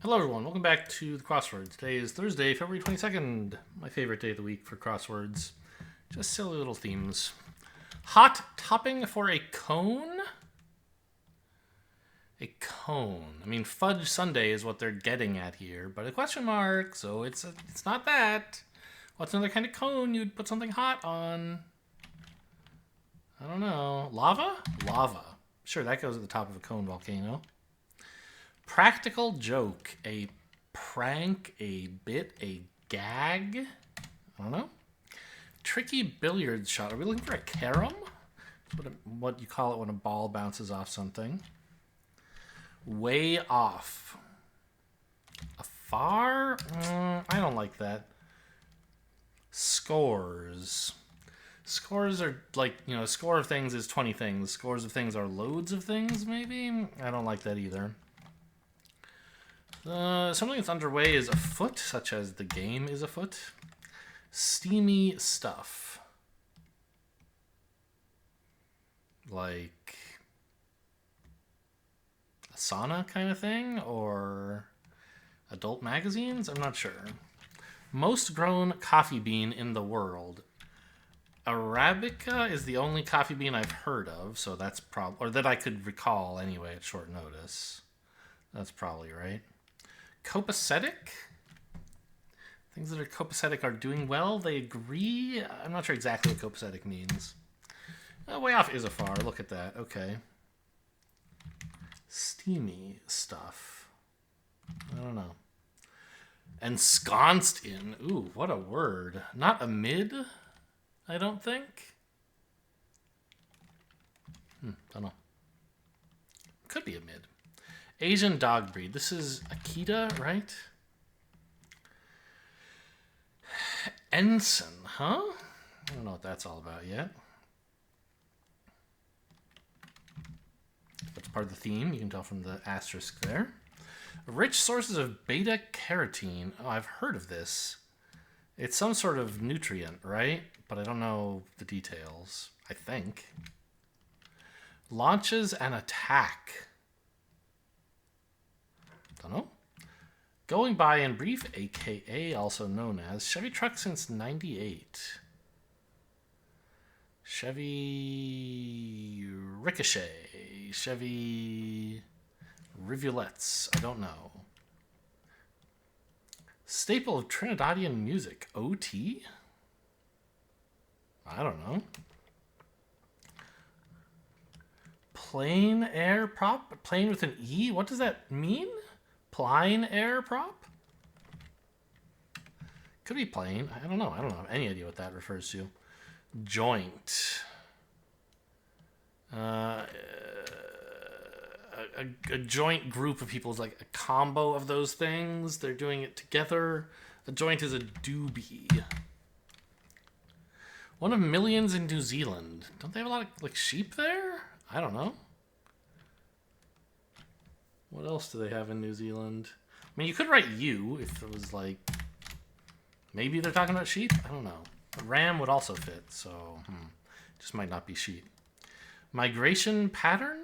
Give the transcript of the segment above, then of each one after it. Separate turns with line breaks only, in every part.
Hello, everyone. Welcome back to the crossword. Today is Thursday, February 22nd, my favorite day of the week for crosswords. Just silly little themes. Hot topping for a cone? A cone. I mean, fudge sundae is what they're getting at here, but a question mark, so it's not that. What's another kind of cone you'd put something hot on? I don't know. Lava? Lava. Sure, that goes at the top of a cone volcano. Practical joke. A prank, a bit, a gag. I don't know. Tricky billiards shot. Are we looking for a carom? That's what you call it when a ball bounces off something. Way off. Afar? I don't like that. Scores. Scores are like, a score of things is 20 things. Scores of things are loads of things, maybe? I don't like that either. Something that's underway is afoot, such as the game is afoot. Steamy stuff. Like a sauna kind of thing? Or adult magazines? I'm not sure. Most grown coffee bean in the world. Arabica is the only coffee bean I've heard of, so that's or that I could recall anyway at short notice. That's probably right. Copacetic? Things that are copacetic are doing well. They agree. I'm not sure exactly what copacetic means. Way off is afar. Look at that. Okay. Steamy stuff. I don't know. Ensconced in. Ooh, what a word. Not amid, I don't think. Don't know. Could be amid. Asian dog breed. This is Akita, right? Ensign, huh? I don't know what that's all about yet. That's part of the theme. You can tell from the asterisk there. Rich sources of beta carotene. Oh, I've heard of this. It's some sort of nutrient, right? But I don't know the details, I think. Launches an attack. Don't know. Going by in brief, aka also known as Chevy truck since '98. Chevy Ricochet. Chevy Rivulets. I don't know. Staple of Trinidadian music. OT? I don't know. Plain air prop? Plain with an E? What does that mean? Plain air prop? Could be plain. I don't know. I don't have any idea what that refers to. Joint. A joint group of people is like a combo of those things. They're doing it together. A joint is a doobie. One of millions in New Zealand. Don't they have a lot of sheep there? I don't know. What else do they have in New Zealand? I mean, you could write you if it was maybe they're talking about sheep? I don't know. A ram would also fit, so just might not be sheep. Migration pattern?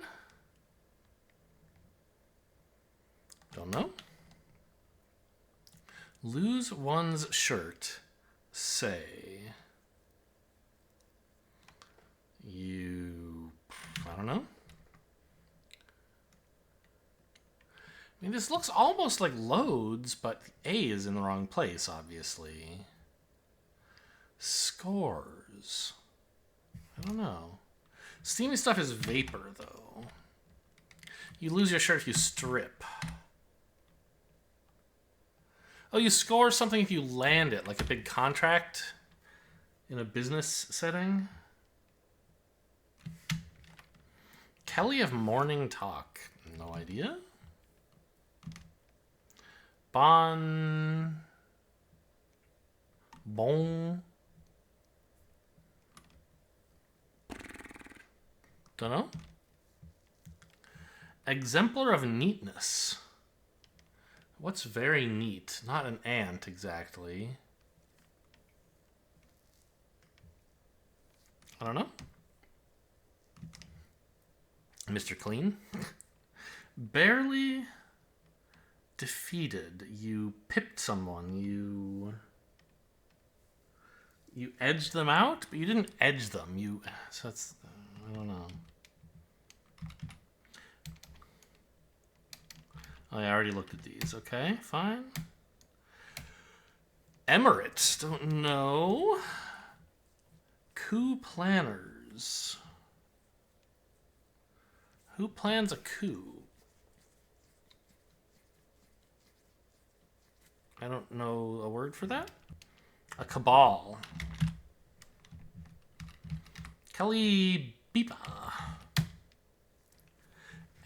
Don't know. Lose one's shirt. Say. I don't know. I mean, this looks almost like loads, but A is in the wrong place, obviously. Scores. I don't know. Steamy stuff is vapor, though. You lose your shirt if you strip. Oh, you score something if you land it, like a big contract in a business setting. Kelly of Morning Talk. No idea. Bon. Don't know. Exemplar of neatness. What's very neat? Not an ant, exactly. I don't know. Mr. Clean. Barely defeated. You pipped someone. You edged them out, but you didn't edge them. So that's, I don't know. Oh, I already looked at these. Okay, fine. Emirate, don't know. Coup planners. Who plans a coup? I don't know a word for that. A cabal. Kelly Beepa.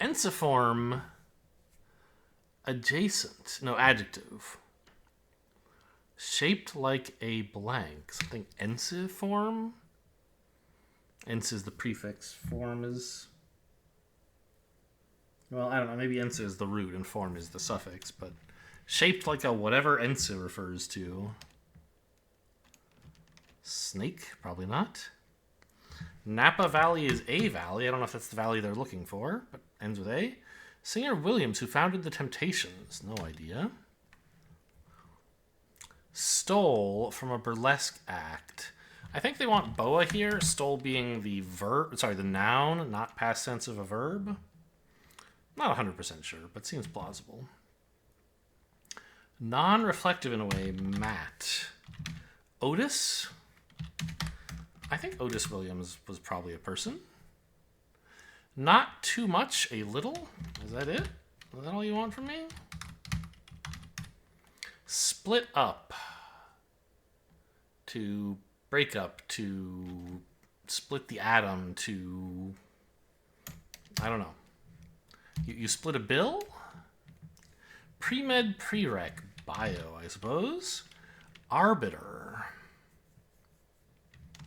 Ensiform. Adjacent. No, adjective. Shaped like a blank. Something ensiform? Ens is the prefix. Form is... Well, I don't know. Maybe ensa is the root and form is the suffix, but shaped like a whatever ensa refers to. Snake? Probably not. Napa Valley is a valley. I don't know if that's the valley they're looking for, but ends with A. Singer Williams, who founded the Temptations. No idea. Stole from a burlesque act. I think they want boa here. Stole being the verb, sorry, the noun, not past tense of a verb. Not 100% sure, but seems plausible. Non-reflective in a way, Matt. Otis? I think Otis Williams was probably a person. Not too much, a little. Is that it? Is that all you want from me? Split up. To break up, to split the atom, to... I don't know. You split a bill? Pre-med, prereq, bio, I suppose. Arbiter.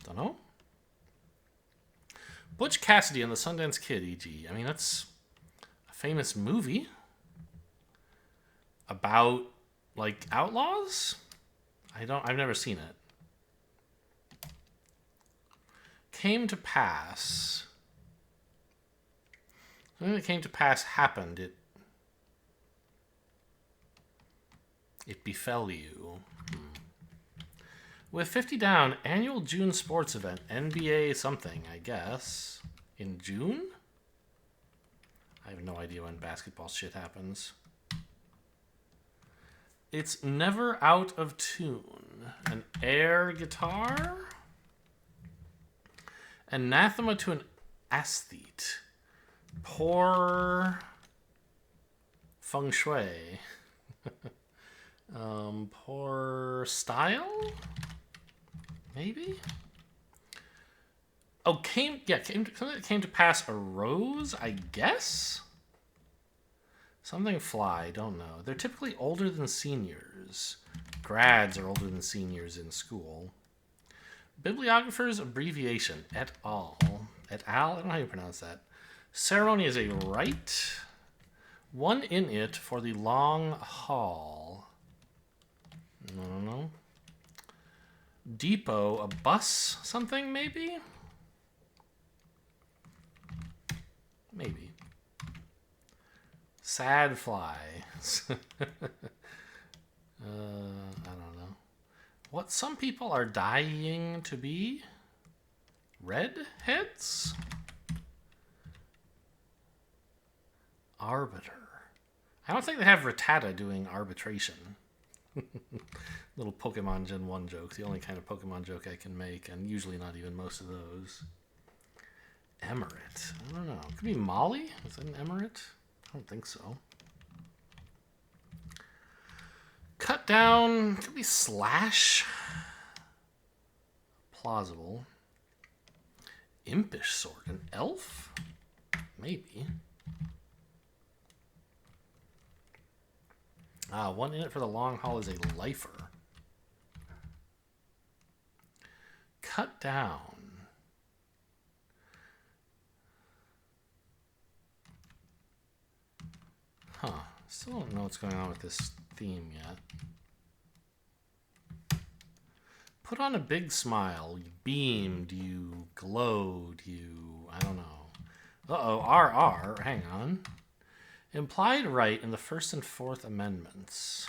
Don't know. Butch Cassidy and the Sundance Kid, e.g. I mean, that's a famous movie about, like, outlaws? I've never seen it. Came to pass. Something that came to pass happened. It befell you. With 50 down, annual June sports event, NBA something, I guess. In June? I have no idea when basketball shit happens. It's never out of tune. An air guitar? Anathema to an aesthete. Poor feng shui. Poor style? Maybe? Oh, something that came to pass arose, I guess? Something fly, don't know. They're typically older than seniors. Grads are older than seniors in school. Bibliographer's abbreviation, et al. Et al? I don't know how you pronounce that. Ceremony is a rite. One in it for the long haul. I don't know. Depot, a bus, something, maybe? Maybe. Sad fly. I don't know. What some people are dying to be? Redheads? Arbiter. I don't think they have Rattata doing arbitration. Little Pokemon Gen 1 joke. The only kind of Pokemon joke I can make, and usually not even most of those. Emirate. I don't know. Could be Molly? Is that an Emirate? I don't think so. Cut down. Could be Slash. Plausible. Impish sort. An elf? Maybe. One in it for the long haul is a lifer. Cut down. Huh. Still don't know what's going on with this theme yet. Put on a big smile. You beamed. You glowed. You... I don't know. Uh-oh. RR. Hang on. Implied right in the First and Fourth Amendments.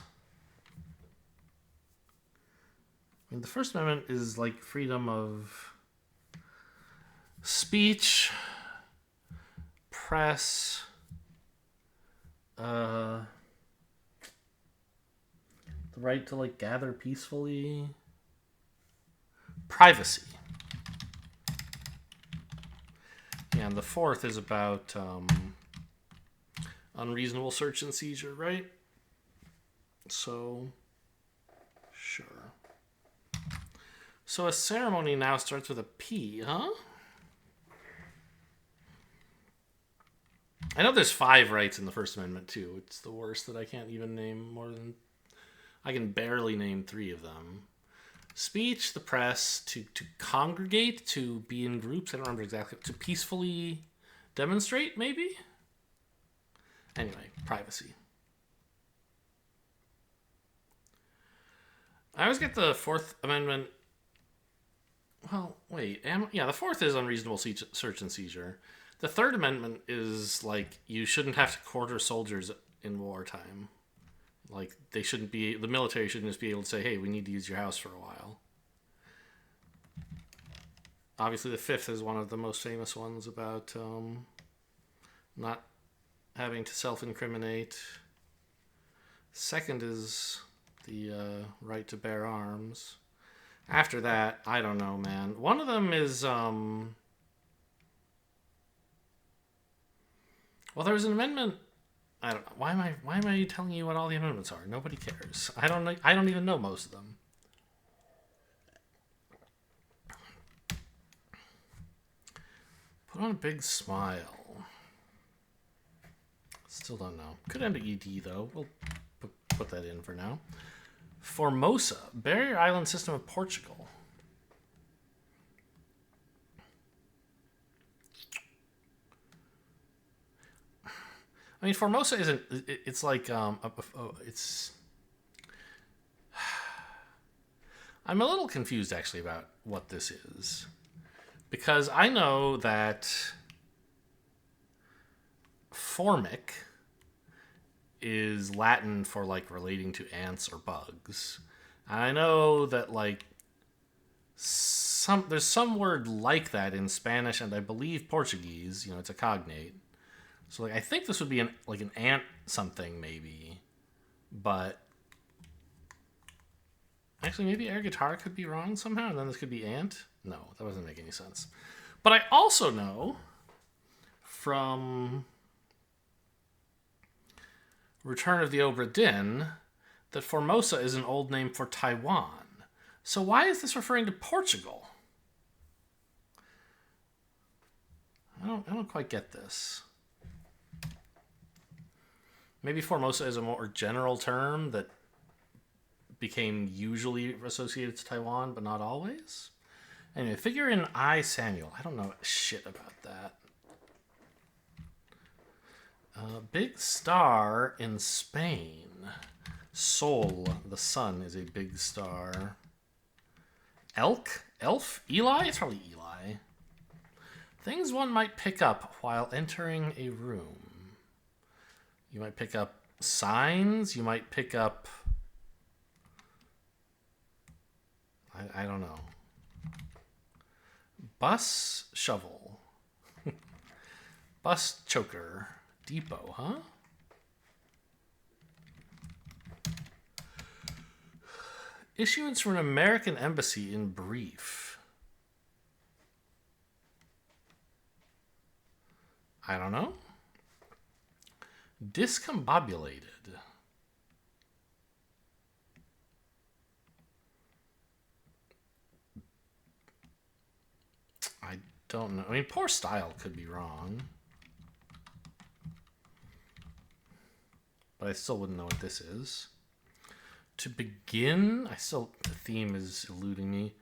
I mean, the First Amendment is like freedom of speech, press, the right to like gather peacefully, privacy. Yeah, and the fourth is about unreasonable search and seizure, right? So, sure. So a ceremony now starts with a P, huh? I know there's 5 rights in the First Amendment, too. It's the worst that I can't even name more than... I can barely name 3 of them. Speech, the press, to congregate, to be in groups, I don't remember exactly, to peacefully demonstrate, maybe? Anyway, privacy. I always get the Fourth Amendment... Well, wait. Yeah, the fourth is unreasonable search and seizure. The Third Amendment is, like, you shouldn't have to quarter soldiers in wartime. Like, they shouldn't be... The military shouldn't just be able to say, hey, we need to use your house for a while. Obviously, the fifth is one of the most famous ones about not having to self-incriminate. Second is the right to bear arms. After that, I don't know, man. One of them is... Well, there's an amendment... I don't know. Why am I telling you what all the amendments are? Nobody cares. I don't even know most of them. Put on a big smile. Still don't know. Could end at ED though. We'll put that in for now. Formosa, barrier island system of Portugal. I mean, Formosa isn't. It's like it's. I'm a little confused actually about what this is, because I know that formic is Latin for like relating to ants or bugs, and I know that like there's some word like that in Spanish and I believe Portuguese. You know, it's a cognate. So like I think this would be an ant something maybe, but actually maybe air guitar could be wrong somehow, and then this could be ant. No, that doesn't make any sense. But I also know from Return of the Obra Dinn that Formosa is an old name for Taiwan. So why is this referring to Portugal? I don't quite get this. Maybe Formosa is a more general term that became usually associated to Taiwan, but not always. Anyway, figure in I, Samuel. I don't know shit about that. Big star in Spain. Sol, the sun, is a big star. Elk? Elf? Eli? It's probably Eli. Things one might pick up while entering a room. You might pick up signs. You might pick up... I don't know. Bus shovel. Bus choker. Depot, huh? Issuance from an American embassy in brief. I don't know. Discombobulated. I don't know. I mean, poor style could be wrong. But I still wouldn't know what this is. To begin, the theme is eluding me.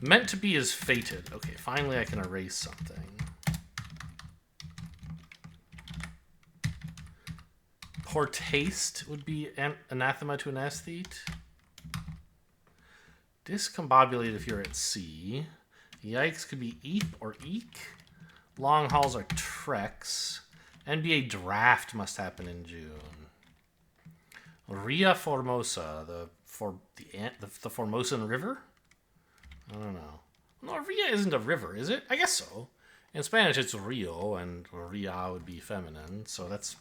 Meant to be is fated. Okay, finally I can erase something. Poor taste would be anathema to an aesthete. Discombobulate if you're at sea. Yikes could be eep or eek. Long hauls are treks. NBA draft must happen in June. Ria Formosa, the Formosan River? I don't know. No, Ria isn't a river, is it? I guess so. In Spanish, it's Rio, and Ria would be feminine, so that's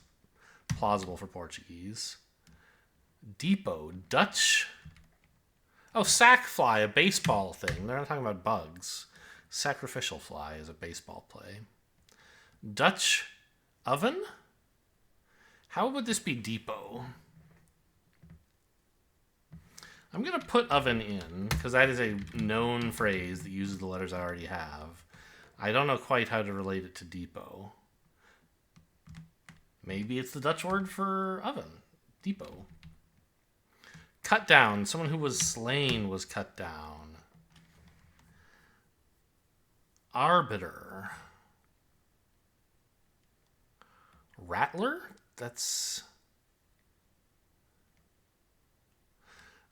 plausible for Portuguese. Depot, Dutch. Oh, sack fly, a baseball thing. They're not talking about bugs. Sacrificial fly is a baseball play. Dutch oven? How would this be depot? I'm going to put oven in, because that is a known phrase that uses the letters I already have. I don't know quite how to relate it to depot. Maybe it's the Dutch word for oven. Depot. Cut down. Someone who was slain was cut down. Arbiter. Rattler? That's...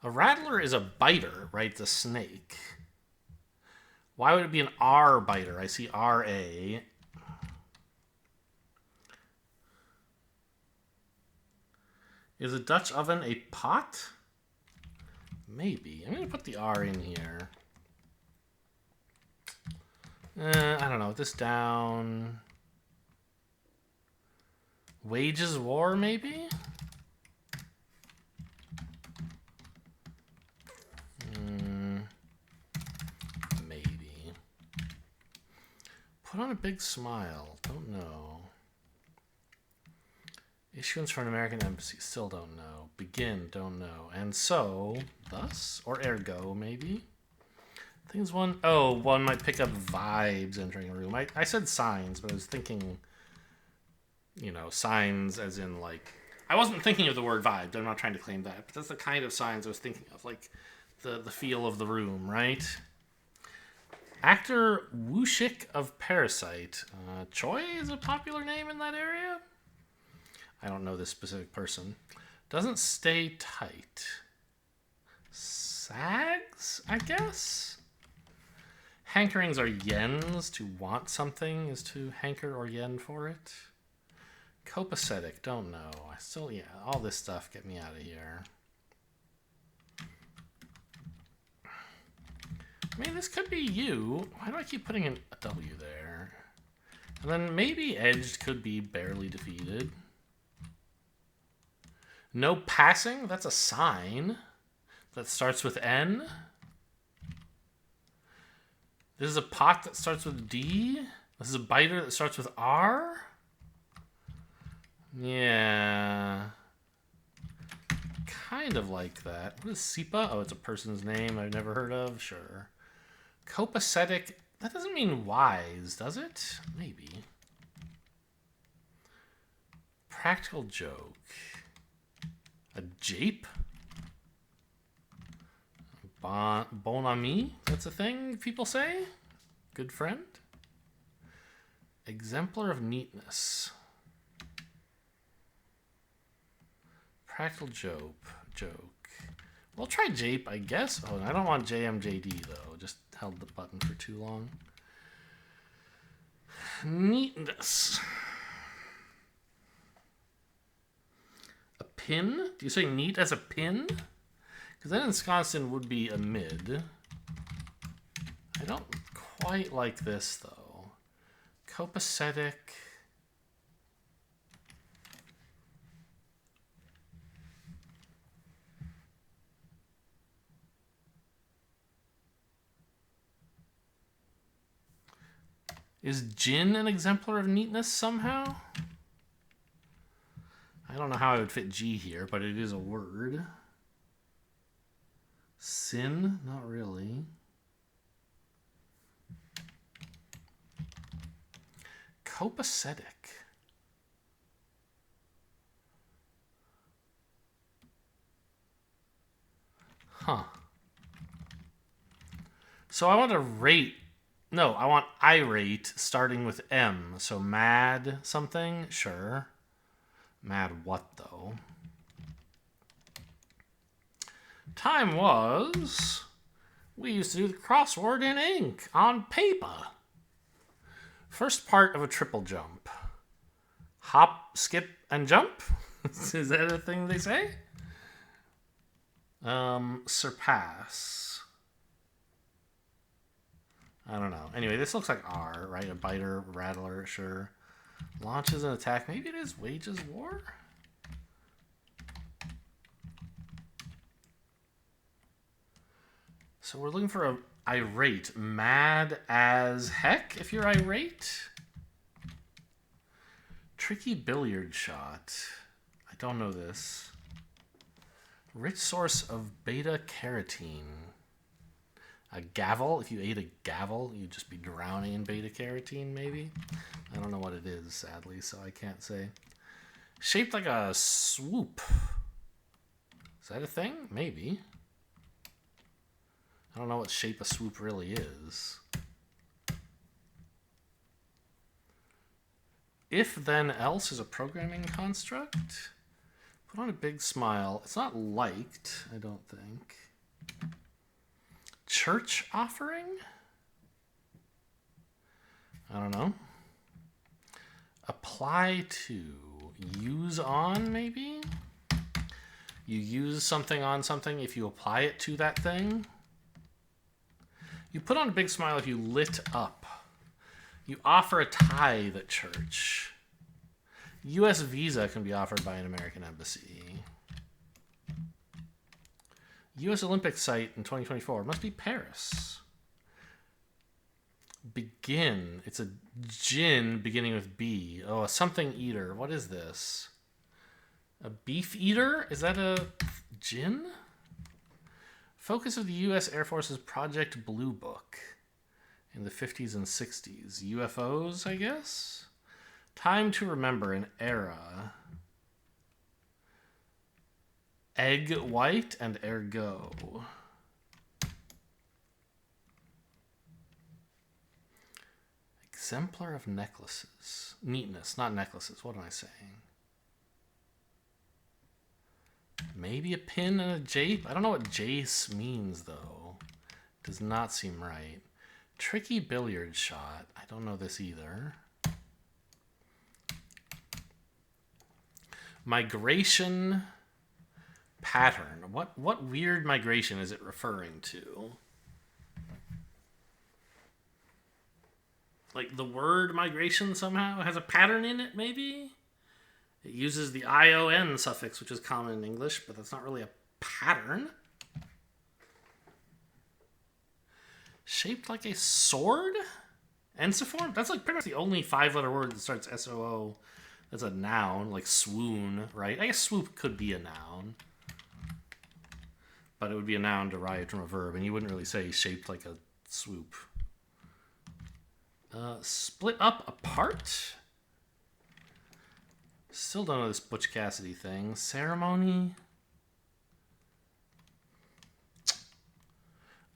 A rattler is a biter, right? It's a snake. Why would it be an R biter? I see R-A. Is a Dutch oven a pot? Maybe. I'm going to put the R in here. I don't know. This down. Wages war, maybe? Maybe. Put on a big smile. Don't know. Issuance for an American embassy. Still don't know. Begin. Don't know. And so, thus? Or ergo, maybe? Things one... Oh, one might pick up vibes entering a room. I said signs, but I was thinking... You know, signs as in, like... I wasn't thinking of the word vibe. I'm not trying to claim that. But that's the kind of signs I was thinking of. Like, the feel of the room, right? Actor Wushik of Parasite. Choi is a popular name in that area? I don't know this specific person. Doesn't stay tight. Sags, I guess? Hankerings are yens. To want something is to hanker or yen for it. Copacetic, don't know. I still, yeah, all this stuff, get me out of here. I mean, this could be you. Why do I keep putting a W there? And then maybe edged could be barely defeated. No passing? That's a sign. That starts with N. This is a pot that starts with D. This is a biter that starts with R. Yeah. Kind of like that. What is SIPA? Oh, it's a person's name I've never heard of. Sure. Copacetic. That doesn't mean wise, does it? Maybe. Practical joke. A jape? Bon ami? That's a thing people say? Good friend? Exemplar of neatness. Practical joke. We'll try jape, I guess. Oh, I don't want JMJD, though. Just held the button for too long. Neatness. A pin? Do you say neat as a pin? Because then ensconced would be a mid. I don't quite like this, though. Copacetic. Is gin an exemplar of neatness somehow? I don't know how I would fit G here, but it is a word. Sin? Not really. Copacetic. Huh. So I want to rate. No, I want irate starting with M. So mad something? Sure. Mad what, though? Time was... We used to do the crossword in ink, on paper. First part of a triple jump. Hop, skip, and jump? Is that a thing they say? Surpass. I don't know. Anyway, this looks like R, right? A biter, rattler, sure. Launches an attack. Maybe it is wages war? So we're looking for a irate. Mad as heck if you're irate. Tricky billiard shot. I don't know this. Rich source of beta carotene. A gavel. If you ate a gavel, you'd just be drowning in beta carotene, maybe? I don't know what it is, sadly, so I can't say. Shaped like a swoop. Is that a thing? Maybe. I don't know what shape a swoop really is. If then else is a programming construct. Put on a big smile. It's not liked, I don't think. Church offering? I don't know. Apply to. Use on, maybe? You use something on something if you apply it to that thing. You put on a big smile if you lit up. You offer a tithe at church. U.S. visa can be offered by an American embassy. U.S. Olympic site in 2024. It must be Paris. Begin. It's a gin beginning with B. Oh, a something eater. What is this? A beef eater? Is that a gin? Focus of the U.S. Air Force's Project Blue Book in the 50s and 60s. UFOs, I guess? Time to remember an era. Egg white and ergo. Exemplar of necklaces. Neatness, not necklaces. What am I saying? Maybe a pin and a jape? I don't know what jace means, though. Does not seem right. Tricky billiard shot. I don't know this either. Migration pattern. What weird migration is it referring to? Like the word migration somehow has a pattern in it, maybe? It uses the ION suffix, which is common in English, but that's not really a pattern. Shaped like a sword? Ensiform? That's like pretty much the only 5-letter word that starts S-O-O. That's a noun, like swoon, right? I guess swoop could be a noun. But it would be a noun derived from a verb, and you wouldn't really say shaped like a swoop. Split up apart? Still don't know this Butch Cassidy thing. Ceremony?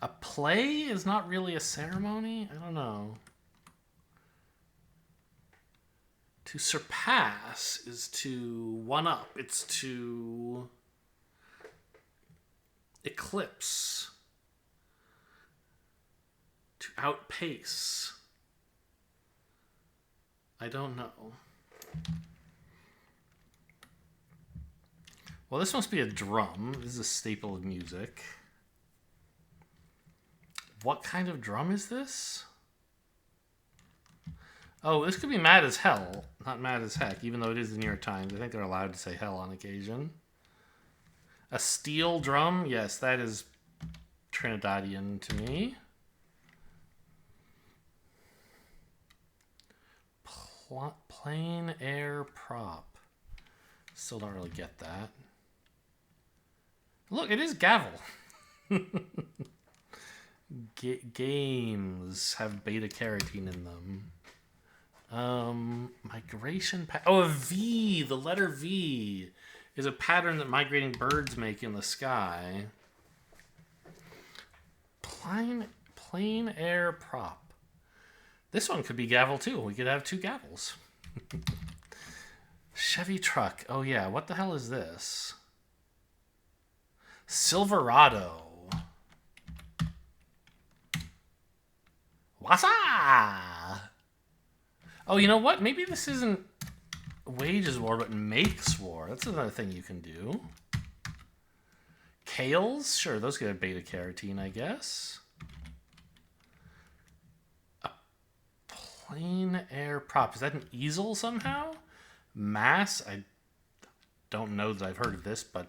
A play is not really a ceremony? I don't know. To surpass is to one up. It's to eclipse. To outpace. I don't know. Well, this must be a drum. This is a staple of music. What kind of drum is this? Oh, this could be mad as hell, not mad as heck, even though it is the New York Times. I think they're allowed to say hell on occasion. A steel drum? Yes, that is Trinidadian to me. Plain air prop. Still don't really get that. Look, it is gavel. Games have beta carotene in them. Migration oh, a V. The letter V is a pattern that migrating birds make in the sky. Plain air prop. This one could be gavel too. We could have 2 gavels. Chevy truck. Oh yeah, what the hell is this? Silverado. Wassa! Oh, you know what? Maybe this isn't Wages war, but makes war. That's another thing you can do. Kales? Sure, those get a beta carotene, I guess. A plein air prop. Is that an easel somehow? Mass? I don't know that I've heard of this, but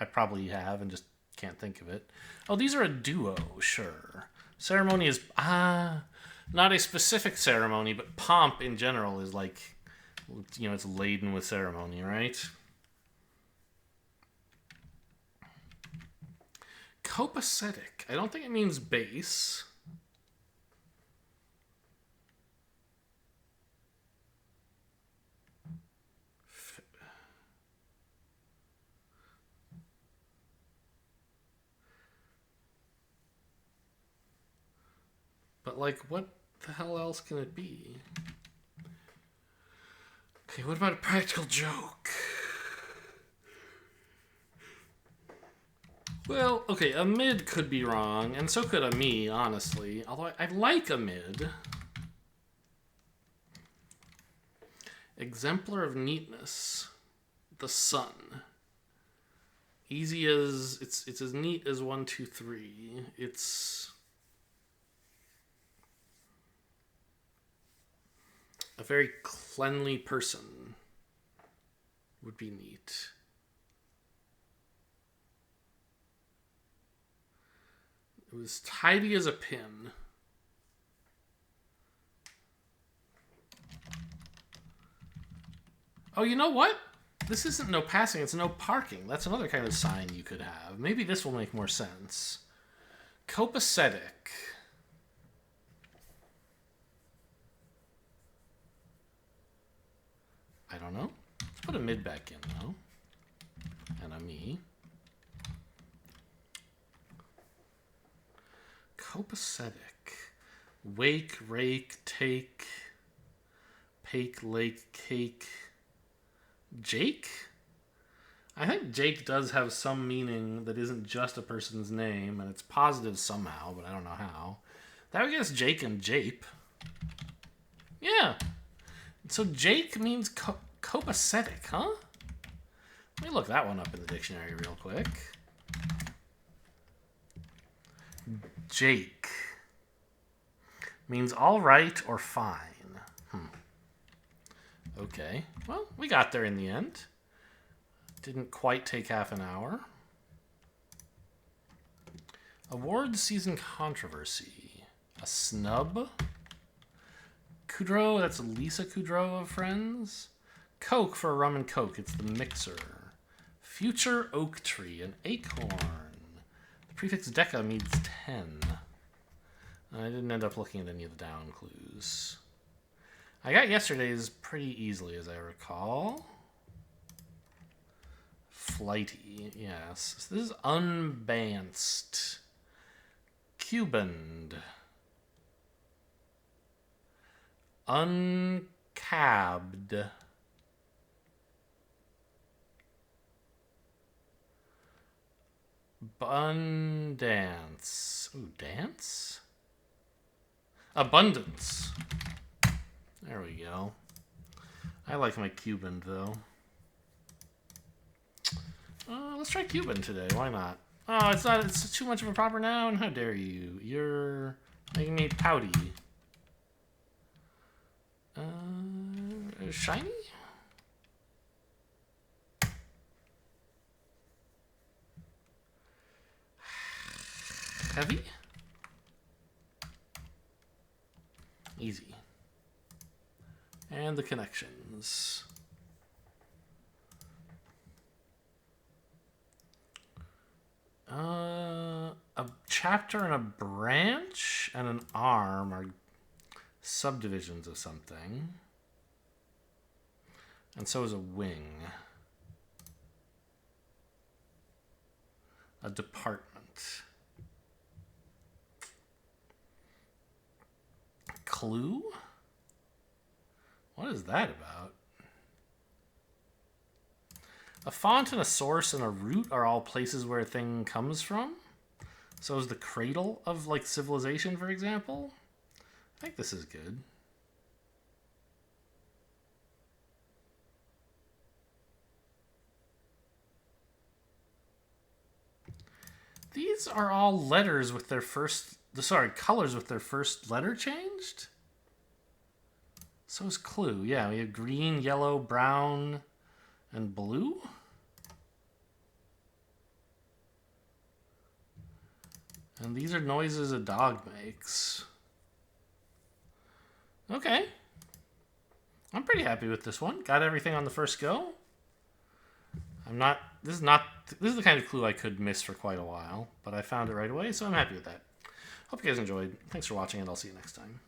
I probably have and just can't think of it. Oh, these are a duo, sure. Ceremony is, not a specific ceremony, but pomp in general is like, you know, it's laden with ceremony, right? Copacetic. I don't think it means base. But, like, what the hell else can it be? Okay, what about a practical joke? Well, okay, a mid could be wrong, and so could a me, honestly. Although I like a mid. Exemplar of neatness. The sun. Easy as... It's as neat as 1, 2, 3. It's... a very cleanly person would be neat. It was tidy as a pin. Oh, you know what? This isn't no passing, it's no parking. That's another kind of sign you could have. Maybe this will make more sense. Copacetic. I don't know. Let's put a mid back in, though. And a me. Copacetic. Wake, rake, take. Pake, lake, cake. Jake? I think Jake does have some meaning that isn't just a person's name, and it's positive somehow, but I don't know how. That would guess Jake and Jape. Yeah. So Jake means copacetic, huh? Let me look that one up in the dictionary real quick. Jake means all right or fine. Okay. Well, we got there in the end. Didn't quite take half an hour. Awards season controversy. A snub. Kudrow, that's Lisa Kudrow of Friends. Coke for a rum and coke, it's the mixer. Future oak tree, an acorn. The prefix deca means 10. I didn't end up looking at any of the down clues. I got yesterday's pretty easily, as I recall. Flighty, yes. So this is unbanced. Cuband. Uncabbed. Bundance. Ooh, dance? Abundance. There we go. I like my Cuban, though. Let's try Cuban today. Why not? Oh, it's not. It's too much of a proper noun. How dare you? You're making me pouty. Shiny? Heavy? Easy. And the connections. A chapter and a branch and an arm are subdivisions of something. And so is a wing. A department. Clue? What is that about? A font and a source and a root are all places where a thing comes from. So is the cradle of, like, civilization, for example? I think this is good. These are all letters with their first... Sorry, colors with their first letter changed? So is clue. Yeah, we have green, yellow, brown, and blue. And these are noises a dog makes. Okay. I'm pretty happy with this one. Got everything on the first go. This is the kind of clue I could miss for quite a while, but I found it right away, so I'm happy with that. Hope you guys enjoyed. Thanks for watching, and I'll see you next time.